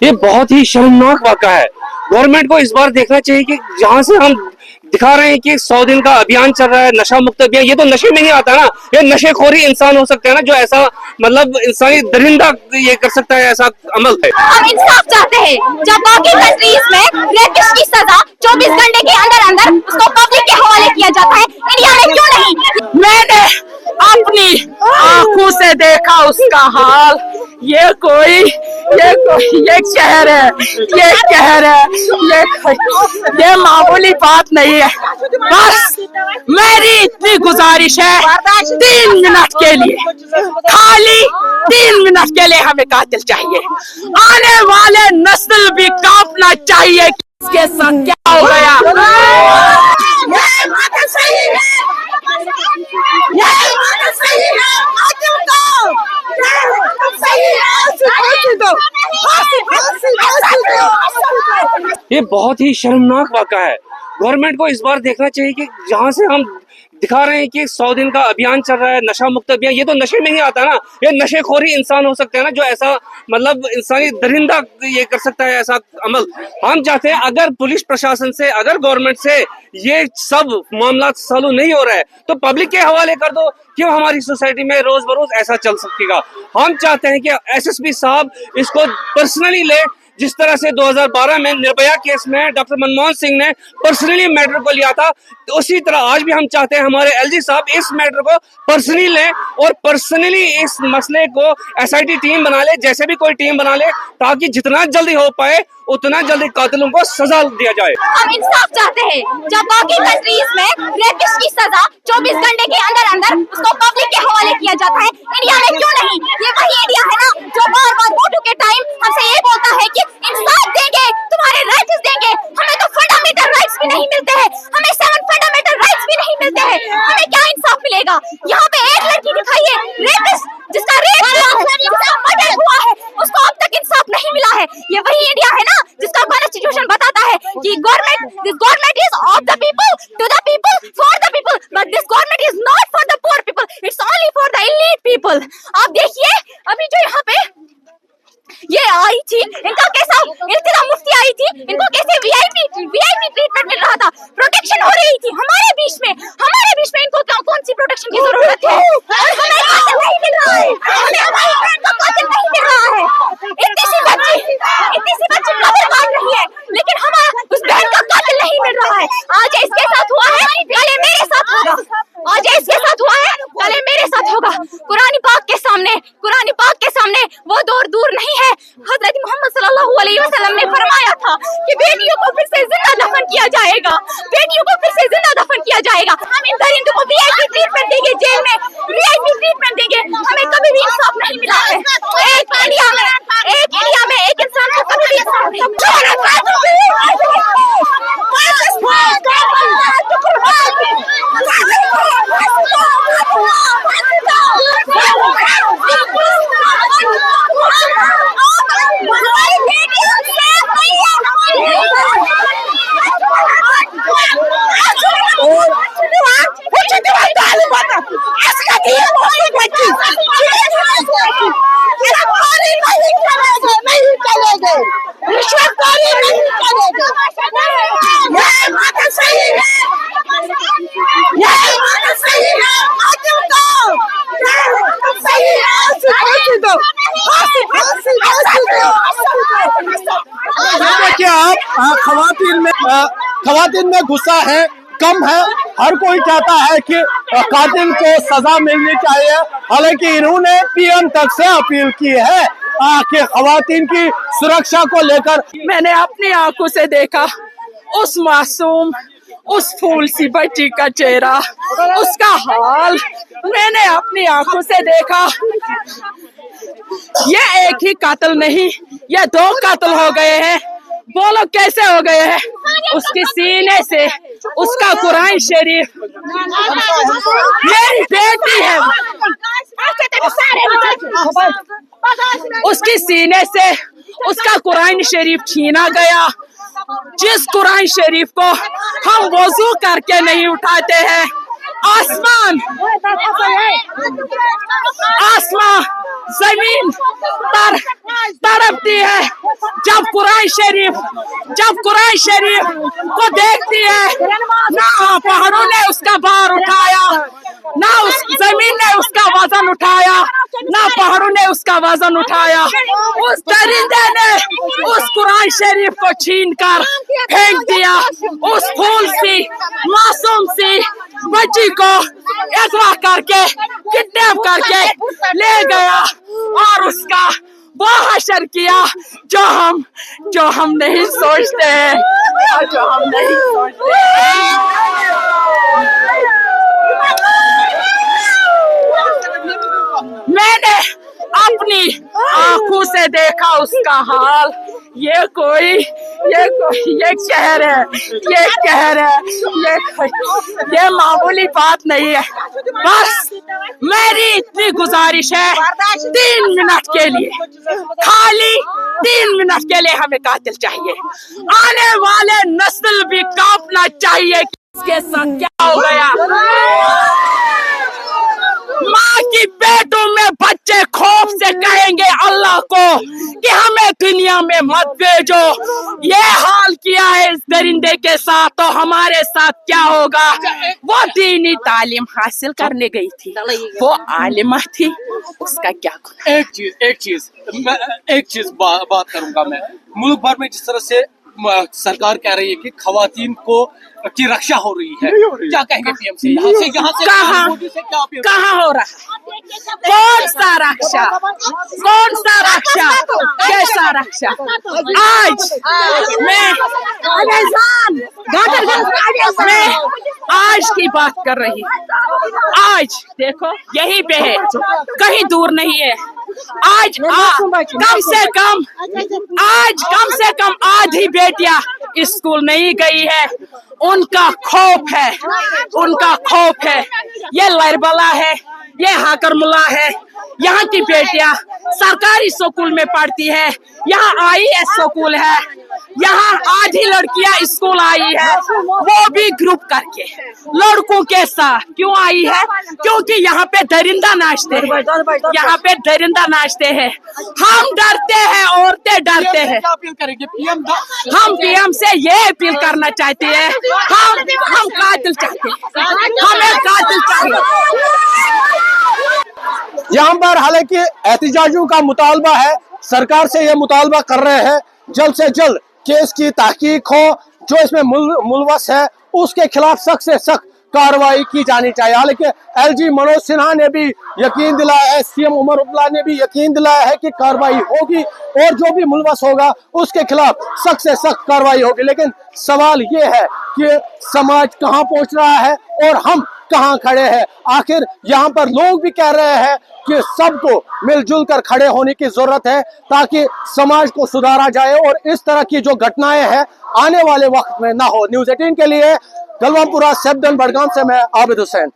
ये बहुत ही शर्मनाक वाक़ा है। गवर्नमेंट को इस बार देखना चाहिए कि जहाँ से हम दिखा रहे हैं कि 100 दिन का अभियान चल रहा है, नशा मुक्त अभियान, ये तो नशे में नहीं आता ना। ये नशेखोरी इंसान हो सकते हैं ना, जो ऐसा मतलब इंसानी दरिंदा ये कर सकता है, ऐसा अमल है। हम इंसाफ चाहते हैं। जब बाकी कंट्रीज में रेपिस्ट की सजा 24 घंटे के अंदर अंदर उसको पब्लिक के हवाले किया जाता है, इंडिया में क्यों नहीं? मैंने अपनी आंखों से देखा उसका हाल। ये कहर है, ये मामूली बात नहीं है। बस मेरी इतनी गुजारिश है, 3 मिनट के लिए, खाली 3 मिनट के लिए हमें कातिल चाहिए। आने वाले नस्ल भी कांपना चाहिए कि इसके संग क्या हो गया। ये बहुत ही शर्मनाक वाक़ा है। गवर्नमेंट को इस बार देखना चाहिए कि जहाँ से हम दिखा रहे हैं कि 100 दिन का अभियान चल रहा है, नशा मुक्त अभियान, ये तो नशे में नहीं आता ना। ये नशेखोरी इंसान हो सकते हैं ना, जो ऐसा मतलब इंसानी दरिंदा ये कर सकता है, ऐसा अमल। हम चाहते हैं अगर पुलिस प्रशासन से, अगर गवर्नमेंट से ये सब मामला सॉल्व नहीं हो रहा है तो पब्लिक के हवाले कर दो। क्यों हमारी सोसाइटी में रोज बरोज ऐसा चल सकेगा? हम चाहते हैं कि एसएसपी साहब इसको पर्सनली ले, जिस तरह से 2012 में निर्भया केस में डॉक्टर मनमोहन सिंह ने पर्सनली मैटर को लिया था, तो उसी तरह आज भी हम चाहते हैं हमारे एलजी साहब इस मैटर को पर्सनली लें और पर्सनली इस मसले को एसआईटी टीम बना ले, जैसे भी कोई टीम बना ले, ताकि जितना जल्दी हो पाए उतना जल्दी कातिलों को सजा दिया जाए। हम इंसाफ चाहते हैं। जब बाकी कंट्रीज में रेपिस्ट की सजा 24 घंटे के अंदर अंदर उसको पब्लिक के हवाले किया जाता है, इंडिया में क्यों नहीं? ये वही इंडिया है ना जो बार बार वोटों के टाइम हमसे ये बोलता है कि इंसाफ देंगे, तुम्हारे राइट्स देंगे। हमें तो फंडामेंटल राइट्स भी नहीं मिलते हैं, हमें 7 फंडामेंटल राइट्स भी नहीं मिलते हैं। हमें क्या इंसाफ मिलेगा? यहाँ पे एक लड़की दिखाइए, रेपिस्ट जिसका रेप मर्डर हुआ है, उसको अब तक इंसाफ नहीं मिला है। ये वही इंडिया है ना जिसका कॉन्स्टिट्यूशन बताता है कि this government is of the people, to the people, for the people, but this government is not for the poor people, it's only for the elite people. आप देखिए अभी जो यहाँ पे ये आई थी, इनका कैसा इल्तिजा मुफ्ती आई थी, इनको कैसे वीआईपी ट्रीटमेंट मिल रहा था, प्रोटेक्शन हो रही थी हमारे बीच में इनको कौन सी प्रोटेक्शन की जरूरत है? और हमें कातिल नहीं मिल रहा है, हमें हमारी बहन का कातिल नहीं मिल रहा है। इतनी सी बच्ची कब्र काट रही है, लेकिन हमारा उस बहन का कातिल नहीं मिल रहा है। आज इसके साथ हुआ है, कल मेरे साथ होगा। आज इसके साथ हुआ है, कल मेरे साथ होगा। कुरान पाक के सामने वो दौर दूर नहीं है। हजरत मोहम्मद सल्लल्लाहु अलैहि वसल्लम ने फरमाया था कि बेटियों को फिर से जिंदा दफन किया जाएगा, हम इन दरिंदों को वीआईपी ट्रीटमेंट देंगे, जेल में वीआईपी ट्रीटमेंट देंगे। हमें कभी भी इंसाफ नहीं मिला है। एक इंडिया में एक इंसान को कभी भी इंसाफ नहीं देखिए आप खवातीन में गुस्सा है, कम है। हर कोई चाहता है कि कातिल को सजा मिलनी चाहिए। हालांकि इन्होंने पीएम तक से अपील की है कि खवातीन की सुरक्षा को लेकर। मैंने अपनी आंखों से देखा उस मासूम, उस फूल सी बच्ची का चेहरा, उसका हाल मैंने अपनी आंखों से देखा। ये एक ही कातिल नहीं, ये 2 कातिल हो गए हैं। बोलो कैसे हो गए हैं? उसके सीने से उसका कुरान शरीफ, मेरी बेटी है, उसके सीने से उसका कुरान शरीफ छीना गया। जिस कुरान शरीफ को हम वजू करके नहीं उठाते हैं, आसमान आसमान जमीन तड़पती है जब कुरान शरीफ को देखती है। ना पहाड़ों ने उसका भार उठाया, ना उस जमीन ने उसका वजन उठाया, ना पहाड़ों ने उसका वजन उठाया। उस दरिंदे ने उस कुरान शरीफ को छीन कर फेंक दिया। उस फूल सी मासूम सी बच्ची को अगवा करके किडनैप करके ले गया और उसका वो हशर किया जो हम नहीं सोचते हैं, जो हम नहीं सोचते हैं। मैंने अपनी आंखों से देखा उसका हाल। ये कहर है, ये मामूली बात नहीं है। बस मेरी इतनी गुजारिश है, 3 मिनट के लिए, खाली 3 मिनट के लिए हमें कातिल चाहिए। आने वाले नस्ल भी कांपना चाहिए कि इसके साथ क्या हो गया। माँ की पेटों में बच्चे खौफ से कहेंगे अल्लाह को कि हमें दुनिया में मत भेजो। ये हाल किया है इस दरिंदे के साथ, तो हमारे साथ क्या होगा। वो दीनी तालीम हासिल करने गई थी, वो आलिमा थी, उसका क्या गुनाह। एक चीज बात करूंगा मैं। मुल्क भर में जिस तरह से सरकार कह रही है कि खवातीन की रक्षा हो रही है, क्या कहेंगे पीएम से? यहाँ से कहाँ हो रहा है? कौन सा रक्षा, कैसा रक्षा? आज की बात कर रही, आज देखो यहीं पे है, कहीं दूर नहीं है। आज कम से कम आधी बेटियां स्कूल नहीं गई है। उनका खौफ है। ये लरबला है, ये हाकरमुल्ला है। यहाँ की बेटियां सरकारी स्कूल में पढ़ती है, यहाँ IAS स्कूल है, यहाँ आधी लड़कियां स्कूल आई है, वो भी ग्रुप करके लड़कों के साथ। क्यों आई है? क्योंकि यहाँ पे दरिंदा नाचते हैं, हम डरते हैं, औरतें डरते हैं। हम पीएम से ये अपील करना चाहते हैं, हम कातिल चाहते हैं, हमें कातिल चाहिए। यहाँ पर हालांकि एहतिजाजियों का मुतालबा है, सरकार से ये मुतालबा कर रहे हैं जल्द से जल्द केस की तहकीक हो, जो इसमें मुलवस है उसके खिलाफ सख्त से सख्त कार्रवाई की जानी चाहिए। हालांकि LG मनोज सिन्हा ने भी यकीन दिलाया है, CM उमर अब्दुल्ला ने भी यकीन दिलाया है कि कार्रवाई होगी और जो भी मुलवस होगा उसके खिलाफ सख्त से सख्त कार्रवाई होगी। लेकिन सवाल ये है कि समाज कहाँ पहुंच रहा है और हम कहाँ खड़े हैं। आखिर यहाँ पर लोग भी कह रहे हैं कि सबको मिलजुल कर खड़े होने की जरूरत है ताकि समाज को सुधारा जाए और इस तरह की जो घटनाएं हैं आने वाले वक्त में ना हो। न्यूज़ 18 के लिए गलवापुरा सेबदन बड़गाम से मैं आबिद हुसैन।